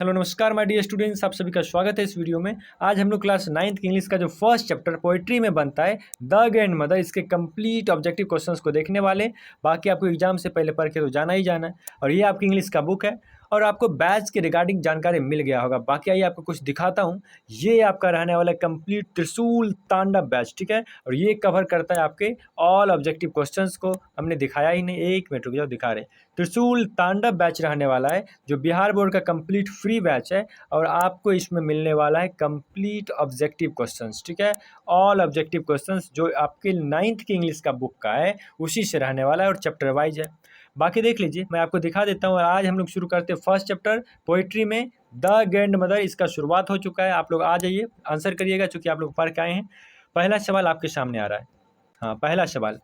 Hello नमस्कार my dear students, आप सभी का स्वागत है इस वीडियो में। आज हम लोग क्लास 9th की इंग्लिश का जो फर्स्ट चैप्टर पोइट्री में बनता है द ग्रैंड मदर, इसके कंप्लीट ऑब्जेक्टिव क्वेश्चंस को देखने वाले। बाकी आपको एग्जाम से पहले पढ़ के तो जाना ही जाना है। और ये आपकी इंग्लिश का बुक है और आपको बैच के रिगार्डिंग जानकारी मिल गया होगा। बाकी आइए आपको कुछ दिखाता हूँ। ये आपका रहने वाला कंप्लीट त्रिशूल तांडव बैच, ठीक है। और ये कवर करता है आपके ऑल ऑब्जेक्टिव क्वेश्चंस को। हमने दिखाया ही नहीं, 1 मिनट रुक जाओ, दिखा रहे। त्रिशूल तांडव बैच रहने वाला है जो बिहार बोर्ड का कंप्लीट फ्री बैच है। और आपको इसमें मिलने वाला है कंप्लीट ऑब्जेक्टिव क्वेश्चंस, ठीक है। ऑल ऑब्जेक्टिव क्वेश्चंस जो आपके 9th की इंग्लिश का बुक का है उसी से रहने वाला है और चैप्टर वाइज है। बाकी देख लीजिए, मैं आपको दिखा देता हूँ। और आज हम लोग शुरू करते हैं फर्स्ट चैप्टर पोइट्री में द ग्रैंड मदर। इसका शुरुआत हो चुका है। आप लोग आ जाइए, आंसर करिएगा चूँकि आप लोग पढ़ के आए हैं। पहला सवाल आपके सामने आ रहा है। हाँ, पहला सवाल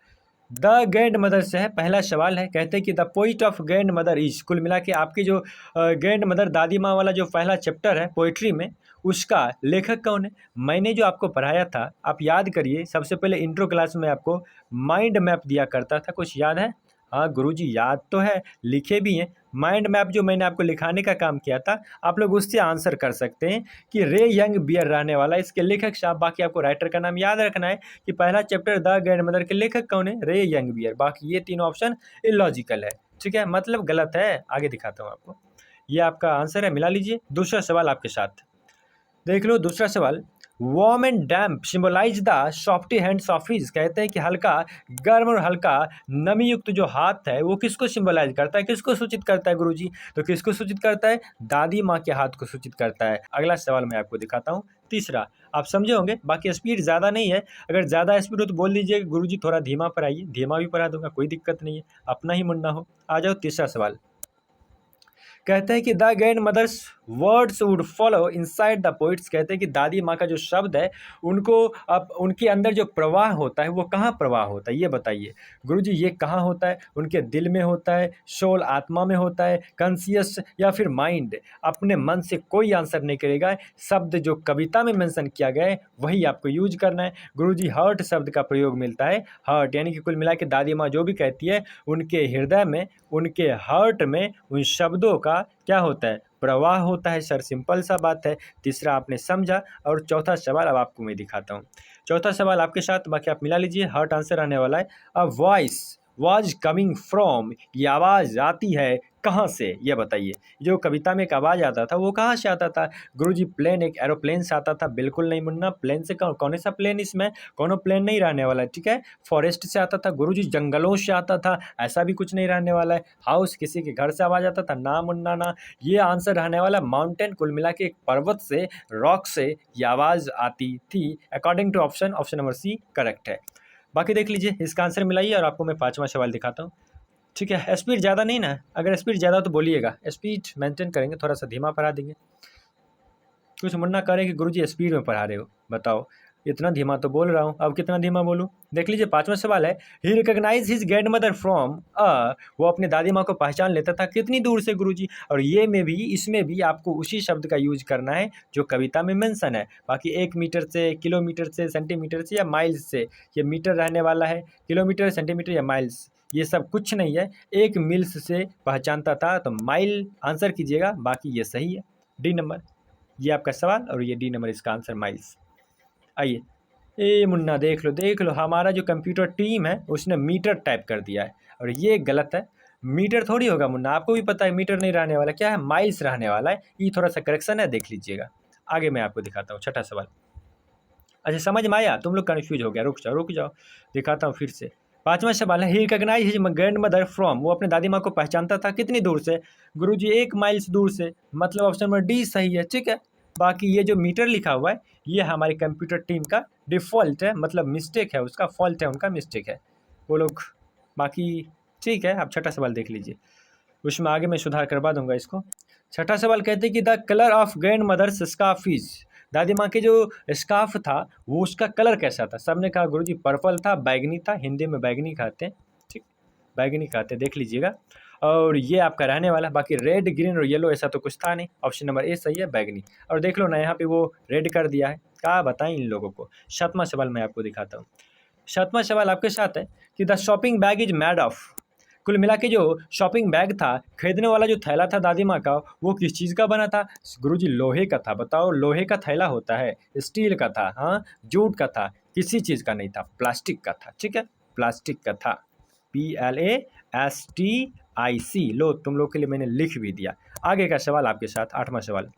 द ग्रैंड मदर से है। पहला सवाल है, कहते हैं कि the poet of grand mother is. कुल मिला के आपकी जो ग्रैंड मदर दादी माँ वाला जो पहला चैप्टर है पोइट्री में, उसका लेखक कौन है? मैंने जो आपको पढ़ाया था, आप याद करिए। सबसे पहले इंट्रो क्लास में आपको माइंड मैप दिया करता था, कुछ याद है? हाँ गुरुजी, याद तो है, लिखे भी हैं। माइंड मैप जो मैंने आपको लिखाने का काम किया था, आप लोग उससे आंसर कर सकते हैं कि रे यंग बियर रहने वाला इसके लेखक साहब। बाकी आपको राइटर का नाम याद रखना है कि पहला चैप्टर द ग्रैंड मदर के लेखक कौन है? रे यंग बियर। बाकी ये तीनों ऑप्शन इलॉजिकल है, ठीक है, मतलब गलत है। आगे दिखाता हूँ आपको। ये आपका आंसर है, मिला लीजिए। दूसरा सवाल आपके साथ देख लो। दूसरा सवाल, warm and damp symbolise the softy hands of his. कहते हैं कि हल्का गर्म और हल्का नमी युक्त जो हाथ है वो किसको सिंबलाइज करता है, किसको सूचित करता है गुरुजी? तो किसको सूचित करता है? दादी माँ के हाथ को सूचित करता है। अगला सवाल मैं आपको दिखाता हूँ, तीसरा। आप समझे होंगे, बाकी स्पीड ज़्यादा नहीं है। अगर ज़्यादा स्पीड हो तो बोल दीजिए गुरुजी थोड़ा धीमा पर आइए, धीमा भी पढ़ा दूंगा, कोई दिक्कत नहीं है, अपना ही मुन्ना हो। आ जाओ तीसरा सवाल। कहते हैं कि the grandmother's words would follow inside the poets. कहते हैं कि दादी माँ का जो शब्द है उनको, अब उनके अंदर जो प्रवाह होता है वो कहाँ प्रवाह होता है, ये बताइए गुरुजी। ये कहाँ होता है? उनके दिल में होता है, सोल आत्मा में होता है, कॉन्शियस या फिर माइंड? अपने मन से कोई आंसर नहीं करेगा। शब्द जो कविता में मेंशन किया गया है वही आपको यूज करना है। गुरुजी हर्ट शब्द का प्रयोग मिलता है, हर्ट, यानी कि कुल मिला के दादी माँ जो भी कहती है उनके हृदय में, उनके हर्ट में उन शब्दों का क्या होता है? प्रवाह होता है सर, सिंपल सा बात है। तीसरा आपने समझा। और चौथा सवाल अब आपको मैं दिखाता हूँ। चौथा सवाल आपके साथ, बाकी आप मिला लीजिए। हर्ट आंसर आने वाला है। A voice was coming from. ये आवाज़ आती है कहाँ से, ये बताइए। जो कविता में एक आवाज़ आता था वो कहाँ से आता था गुरुजी? प्लेन, एक एरोप्लेन से आता था? बिल्कुल नहीं मुन्ना, प्लेन से कौन सा प्लेन, इसमें कोनो प्लेन नहीं रहने वाला है, ठीक है। फॉरेस्ट से आता था गुरुजी, जंगलों से आता था? ऐसा भी कुछ नहीं रहने वाला है। हाउस, किसी के घर से आवाज़ आता था? ना मुन्ना ना। ये आंसर रहने वाला माउंटेन, कुल मिला के एक पर्वत से, रॉक से ये आवाज़ आती थी। According to option number C correct है। बाकी देख लीजिए, इसका आंसर मिलाइए और आपको मैं पांचवा सवाल दिखाता हूँ, ठीक है। स्पीड ज़्यादा नहीं ना, अगर स्पीड ज़्यादा तो बोलिएगा, स्पीड मेंटेन करेंगे, थोड़ा सा धीमा पढ़ा देंगे। कुछ मुन्ना करें कि गुरुजी स्पीड में पढ़ा रहे हो, बताओ। इतना धीमा तो बोल रहा हूँ, अब कितना धीमा बोलूँ? देख लीजिए, पांचवा सवाल है, he recognise his grand mother from a. वो अपनी दादी माँ को पहचान लेता था कितनी दूर से गुरुजी? और ये में भी, इसमें भी आपको उसी शब्द का यूज करना है जो कविता में मेंशन है। बाकी 1 मीटर से, किलोमीटर से, सेंटीमीटर से या माइल्स से, ये मीटर रहने वाला है। किलोमीटर, सेंटीमीटर या माइल्स ये सब कुछ नहीं है। 1 मील्स से पहचानता था, तो माइल आंसर कीजिएगा। बाकी ये सही है, डी नंबर। ये आपका सवाल और ये डी नंबर, इसका आंसर माइल्स। आइए, ए मुन्ना देख लो, हमारा जो कंप्यूटर टीम है उसने मीटर टाइप कर दिया है और ये गलत है। मीटर थोड़ी होगा मुन्ना, आपको भी पता है मीटर नहीं रहने वाला, क्या है? माइल्स रहने वाला है। ये थोड़ा सा करेक्शन है, देख लीजिएगा। आगे मैं आपको दिखाता हूँ छठा सवाल। अच्छा, समझ में आया? तुम लोग कन्फ्यूज हो गया, रुक जाओ, दिखाता हूँ फिर से। पांचवा सवाल है, he recognise his grand mother from. वो अपने दादी माँ को पहचानता था कितनी दूर से गुरुजी? 1 माइल्स दूर से, मतलब ऑप्शन नंबर डी सही है, ठीक है। बाकी ये जो मीटर लिखा हुआ है ये हमारी कंप्यूटर टीम का डिफ़ॉल्ट है, मतलब मिस्टेक है, उसका फॉल्ट है, उनका मिस्टेक है वो लोग। बाकी ठीक है, आप छठा सवाल देख लीजिए, उसमें आगे मैं सुधार करवा दूंगा इसको। छठा सवाल कहते हैं कि the colour of grandmother's scarf is. दादी माँ के जो स्कार्फ था वो उसका कलर कैसा था? सबने कहा गुरुजी पर्पल था, बैगनी था, हिंदी में बैगनी कहते हैं, ठीक, बैगनी कहते हैं, देख लीजिएगा। और ये आपका रहने वाला, बाकी रेड, ग्रीन और येलो ऐसा तो कुछ था नहीं। ऑप्शन नंबर ए सही है, बैगनी। और देख लो ना, यहाँ पे वो रेड कर दिया है, क्या बताएं इन लोगों को। सातवां सवाल मैं आपको दिखाता हूँ। सातवां सवाल आपके साथ है कि the shopping bag is mad of. कुल मिला के जो शॉपिंग बैग था, खरीदने वाला जो थैला था दादी माँ का, वो किस चीज़ का बना था? गुरुजी लोहे का था। बताओ, लोहे का थैला होता है, स्टील का था, हाँ, जूट का था, किसी चीज़ का नहीं था, प्लास्टिक का था। ठीक है, प्लास्टिक का था। PLASTIC। लो, तुम लोग के लिए मैंने लिख भी दिया। आगे का सवाल आपके साथ, 8वां सवाल।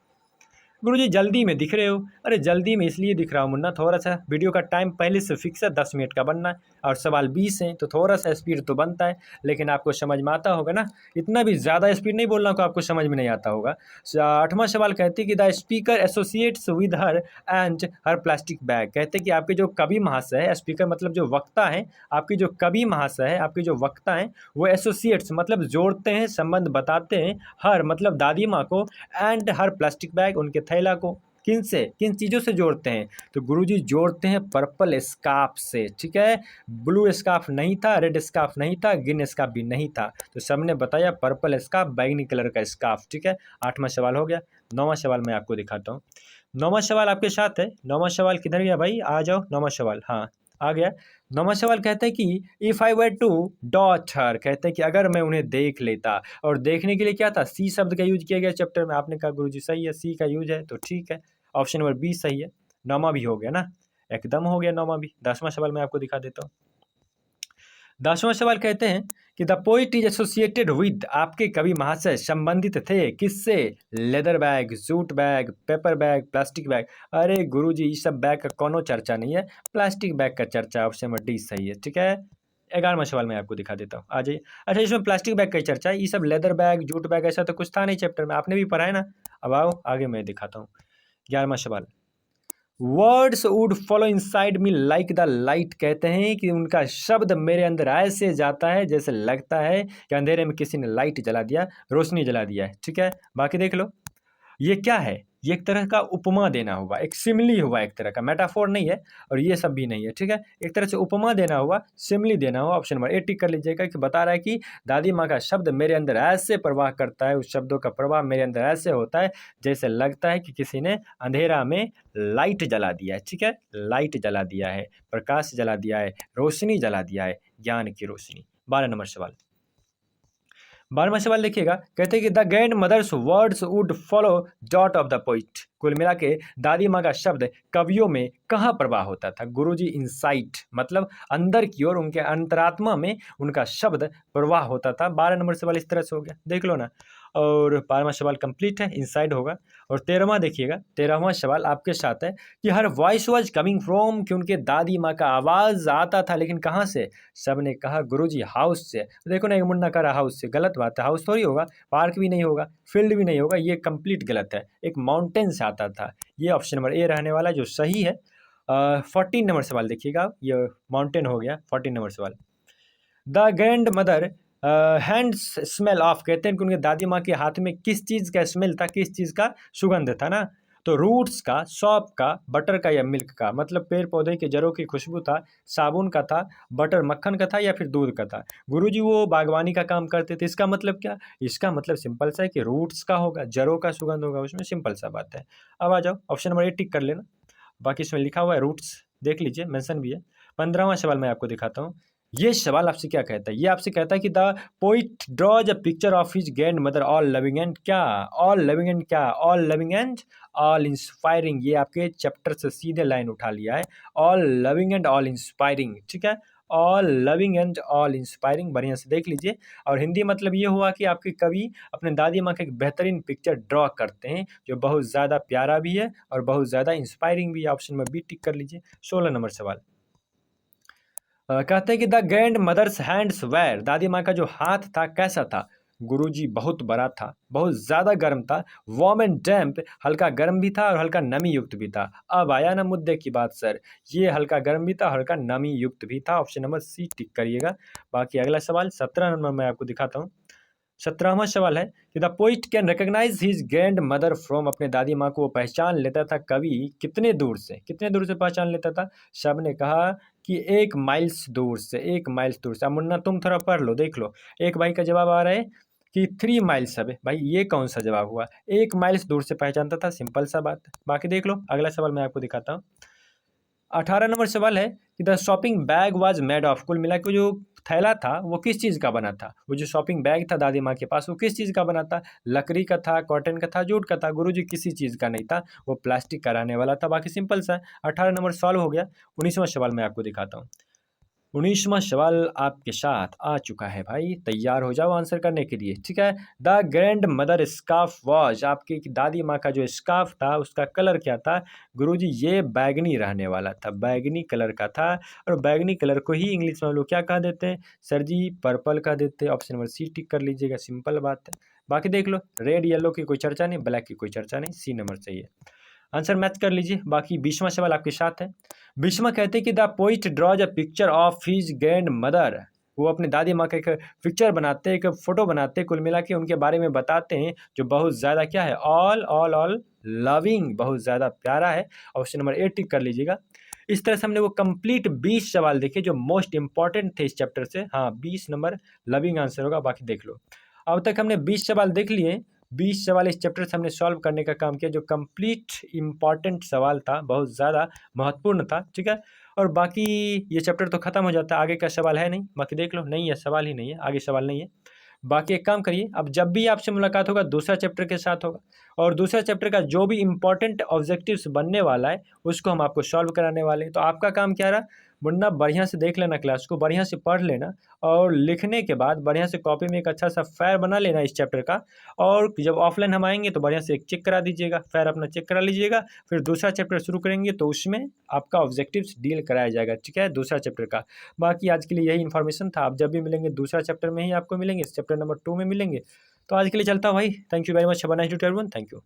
गुरुजी जल्दी में दिख रहे हो। अरे जल्दी में इसलिए दिख रहा हूँ मुन्ना, थोड़ा सा वीडियो का टाइम पहले से फिक्स है, 10 मिनट का बनना है, और सवाल 20 हैं तो थोड़ा सा स्पीड तो बनता है, लेकिन आपको समझ में आता होगा ना। इतना भी ज़्यादा स्पीड नहीं बोल रहा हूँ कि आपको समझ में नहीं आता होगा। 8वां सवाल कहते हैं कि the speaker associates with her and her plastic bag. कहते हैं कि आपके जो कवि महाशय है, स्पीकर मतलब जो वक्ता है, आपके जो कवि महाशय है, आपके जो वक्ता हैं, वो एसोसिएट्स मतलब जोड़ते हैं, संबंध बताते हैं, हर मतलब दादी माँ को, एंड हर प्लास्टिक बैग उनके थैला को। किन से, किन चीज़ों से जोड़ते हैं? तो गुरुजी जोड़ते हैं पर्पल स्कार्फ से। ठीक है, ब्लू स्कार्फ नहीं था, रेड स्कार्फ नहीं था, ग्रीन स्कार्फ भी नहीं था, तो सबने बताया पर्पल स्कार्फ, बैगनी कलर का स्कार्फ। ठीक है, 8वां सवाल हो गया। 9वां सवाल मैं आपको दिखाता हूँ। 9वां सवाल आपके साथ है। 9वां सवाल किधर गया भाई? आ जाओ, 9वां सवाल, हाँ आ गया। 9वां सवाल कहते हैं कि if I were to daughter, कहते हैं कि अगर मैं उन्हें देख लेता, और देखने के लिए क्या था? सी शब्द का यूज किया गया चैप्टर में। आपने कहा गुरुजी सही है, सी का यूज है, तो ठीक है, ऑप्शन नंबर बी सही है। 9वां भी हो गया ना, एकदम हो गया 9वां भी। 10वां सवाल मैं आपको दिखा देता हूँ। 10वां सवाल कहते हैं कि the poet is associated with, आपके कवि महाशय संबंधित थे किससे? Leather bag, jute bag, paper bag, plastic bag. अरे गुरुजी, ये सब बैग का कोनो चर्चा नहीं है, प्लास्टिक बैग का चर्चा। ऑप्शन नंबर डी सही है। ठीक है, 11वां सवाल मैं आपको दिखा देता हूँ, आ जाइए। अच्छा, इसमें प्लास्टिक बैग का ही चर्चा है, ये सब लेदर बैग, जूट बैग ऐसा तो कुछ था नहीं चैप्टर में, आपने भी पढ़ा है ना। अब आओ आगे मैं दिखाता हूँ। 11वां सवाल, words would follow inside me like the light. कहते हैं कि उनका शब्द मेरे अंदर ऐसे जाता है जैसे लगता है कि अंधेरे में किसी ने लाइट जला दिया, रोशनी जला दिया है। ठीक है, बाकी देख लो, ये क्या है? ये एक तरह का उपमा देना हुआ, एक सिमली हुआ, एक तरह का मेटाफोर नहीं है, और ये सब भी नहीं है। ठीक है, एक तरह से उपमा देना हुआ, सिमली देना हुआ। ऑप्शन नंबर ए टिक कर लीजिएगा, कि बता रहा है कि दादी माँ का शब्द मेरे अंदर ऐसे प्रवाह करता है, उस शब्दों का प्रवाह मेरे अंदर ऐसे होता है जैसे लगता है कि किसी ने अंधेरा में लाइट जला दिया है। ठीक है, लाइट जला दिया है, प्रकाश जला दिया है, रोशनी जला दिया है, ज्ञान की रोशनी। 12 नंबर सवाल। 12वां सवाल देखिएगा, कहते हैं कि the grandmother's words would follow dot of the poet. कुल मिला के दादी माँ का शब्द कवियों में कहाँ प्रवाह होता था? गुरुजी इनसाइट मतलब अंदर की ओर, उनके अंतरात्मा में उनका शब्द प्रवाह होता था। 12 नंबर सवाल इस तरह से हो गया, देख लो ना। और 12वां सवाल कंप्लीट है, इनसाइड होगा। और 13वां देखिएगा, 13वां सवाल आपके साथ है कि her voice was coming from, कि उनके दादी माँ का आवाज़ आता था, लेकिन कहाँ से? सब ने कहा गुरुजी हाउस से। देखो ना, एक मुन्ना कह रहा हाउस से, गलत बात है, हाउस थोड़ी होगा, पार्क भी नहीं होगा, फील्ड भी नहीं होगा, ये कंप्लीट गलत है, एक माउंटेन से आता था। ये ऑप्शन नंबर ए रहने वाला जो सही है। 14 नंबर सवाल देखिएगा, ये माउंटेन हो गया। 14 नंबर सवाल, the grand mother hands smell of, कहते हैं कि उनके दादी माँ के हाथ में किस चीज़ का स्मेल था, किस चीज़ का सुगंध था ना? तो रूट्स का, सौंफ का, बटर का या मिल्क का, मतलब पेड़ पौधे के जड़ों की खुशबू था, साबुन का था, बटर मक्खन का था, या फिर दूध का था? गुरुजी वो बागवानी का काम करते थे, इसका मतलब क्या? इसका मतलब सिंपल सा है कि रूट्स का होगा, जड़ों का सुगंध होगा उसमें, सिंपल सा बात है। अब आ जाओ, ऑप्शन नंबर ए टिक कर लेना, बाकी इसमें लिखा हुआ है रूट्स, देख लीजिए, मेंशन भी है। 15वां सवाल मैं आपको दिखाता हूँ। ये सवाल आपसे क्या कहता है? ये आपसे कहता है कि the poet draws a picture of his grand mother all loving and क्या? ऑल लविंग एंड क्या? All loving and all inspiring. ये आपके चैप्टर से सीधे लाइन उठा लिया है, all loving and all inspiring. ठीक है, all loving and all inspiring, बढ़िया से देख लीजिए। और हिंदी मतलब ये हुआ कि आपके कवि अपने दादी माँ का एक बेहतरीन पिक्चर ड्रॉ करते हैं, जो बहुत ज़्यादा प्यारा भी है और बहुत ज़्यादा इंस्पायरिंग भी है। ऑप्शन में बी टिक कर लीजिए। 16 नंबर सवाल, कहते हैं कि the grandmother's hands were, दादी माँ का जो हाथ था कैसा था? गुरुजी बहुत बड़ा था, बहुत ज़्यादा गर्म था, वार्म एंड डैम्प, हल्का गर्म भी था और हल्का नमी युक्त भी था। अब आया ना मुद्दे की बात सर, ये हल्का गर्म भी था, हल्का नमी युक्त भी था। ऑप्शन नंबर सी टिक करिएगा। बाकी अगला सवाल 17 नंबर मैं आपको दिखाता हूँ। 17वां सवाल है कि the poet can recognise his grand mother from, अपने दादी माँ को वो पहचान लेता था कवि कितने दूर से, कितने दूर से पहचान लेता था? सब ने कहा कि 1 माइल्स दूर से, 1 माइल्स दूर से। अब मुन्ना तुम थोड़ा पढ़ लो, देख लो, एक भाई का जवाब आ रहा है कि 3 माइल्स। अब भाई ये कौन सा जवाब हुआ? 1 माइल्स दूर से पहचानता था, सिंपल सा बात है। बाकी देख लो, अगला सवाल मैं आपको दिखाता हूँ। 18 नंबर सवाल है कि the shopping bag was made of, कुल मिला के जो थैला था वो किस चीज़ का बना था, वो जो शॉपिंग बैग था दादी माँ के पास वो किस चीज़ का बना था, लकड़ी का था, कॉटन का था, जूट का था। गुरुजी किसी चीज़ का नहीं था, वो प्लास्टिक का रहने वाला था। बाकी सिंपल सा 18 नंबर सॉल्व हो गया। 19वां सवाल मैं आपको दिखाता हूँ। 19वां सवाल आपके साथ आ चुका है भाई, तैयार हो जाओ आंसर करने के लिए, ठीक है। The grand mother scarf was, आपकी दादी माँ का जो स्कार्फ था उसका कलर क्या था गुरुजी, ये बैगनी रहने वाला था, बैगनी कलर का था। और बैगनी कलर को ही इंग्लिश में हम लोग क्या कह देते हैं सर जी, पर्पल कह देते हैं। ऑप्शन नंबर सी टिक कर लीजिएगा, सिंपल बात है। बाकी देख लो, रेड येलो की कोई चर्चा नहीं, ब्लैक की कोई चर्चा नहीं, सी नंबर सही है। आंसर मैच कर लीजिए। बाकी 20वां सवाल आपके साथ है। 20वां कहते हैं कि the poet draws a picture of his grand mother, वो अपने दादी माँ का एक पिक्चर बनाते हैं, एक फोटो बनाते हैं, कुल मिला के उनके बारे में बताते हैं जो बहुत ज़्यादा क्या है, ऑल ऑल ऑल लविंग, बहुत ज़्यादा प्यारा है। ऑप्शन नंबर ए टिक कर लीजिएगा। इस तरह से हमने वो कंप्लीट 20 सवाल देखे जो मोस्ट इंपॉर्टेंट थे इस चैप्टर से। हाँ, 20 नंबर लविंग आंसर होगा। बाकी देख लो, अब तक हमने 20 सवाल देख लिए। 20 सवाल इस चैप्टर से हमने सॉल्व करने का काम किया, जो कंप्लीट इंपॉर्टेंट सवाल था, बहुत ज़्यादा महत्वपूर्ण था, ठीक है। और बाकी ये चैप्टर तो खत्म हो जाता है, आगे का सवाल है नहीं। बाकी देख लो, नहीं है, सवाल ही नहीं है, आगे सवाल नहीं है। बाकी एक काम करिए, अब जब भी आपसे मुलाकात होगा दूसरा चैप्टर के साथ होगा, और दूसरा चैप्टर का जो भी इंपॉर्टेंट ऑब्जेक्टिव्स बनने वाला है उसको हम आपको सॉल्व कराने वाले हैं। तो आपका काम क्या रहा, मुन्ना बढ़िया से देख लेना, क्लास को बढ़िया से पढ़ लेना, और लिखने के बाद बढ़िया से कॉपी में एक अच्छा सा फेयर बना लेना इस चैप्टर का। और जब ऑफलाइन हम आएंगे तो बढ़िया से एक चेक करा दीजिएगा, फेयर अपना चेक करा लीजिएगा। फिर दूसरा चैप्टर शुरू करेंगे तो उसमें आपका ऑब्जेक्टिव्स डील कराया जाएगा, ठीक है, दूसरा चैप्टर का। बाकी आज के लिए यही इन्फॉर्मेशन था। आप जब भी मिलेंगे दूसरा चैप्टर में ही आपको मिलेंगे, चैप्टर नंबर 2 में मिलेंगे। तो आज के लिए चलता हूँ भाई, thank you very much, have a nice day to everyone, thank you.